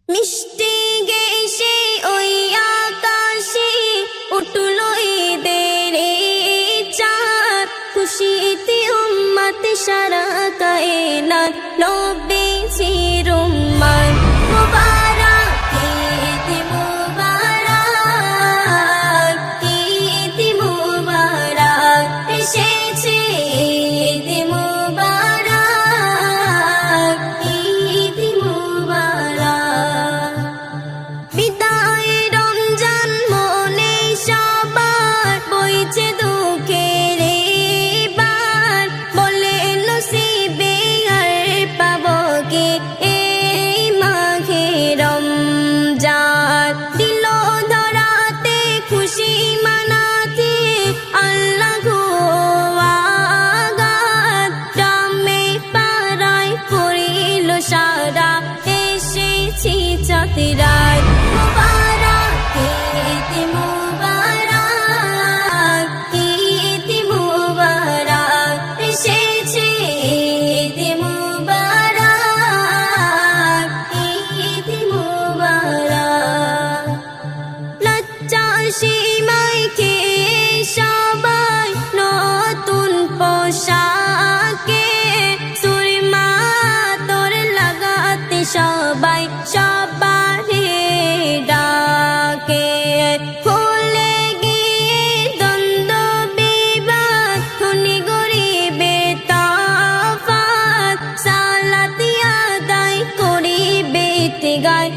মিষ্টি গেছে ওই আকাশে উঠল ঈদের চাঁদ, খুশিতে উম্মত সারা কায়নাত নবী চিরুম্মান। মুবারক ঈদ মুবারক, ঈদ মুবারক, এসেছে ঈদ মুবারক, ঈদ মুবারক। বিদায় রমজান মনে সবার বইছে দুঃখের বার, বলে নসিবে আর পাবো কে এই মাঘে রমজান। দিল ধরাতে খুশি মানাতে আল্লাহ আগাত, গ্রামে পাড়ায় করিল সারা এসেছি চাঁদরাত। মুবারক ঈদ মুবারক, ঈদ মুবারক, এসেছে ঈদ মুবারক, ঈদ মুবারক। লজ্জা সীমায় খেয়ে সবাই নতুন পোশাকে সুরমা তোর লাগাতে সবাই সবারে ডাকে। ভুলে গিয়ে দ্বন্দ্ব বিবাদ, ধনী গরিবে তফাৎ, সালাত আদায় করিবে গায়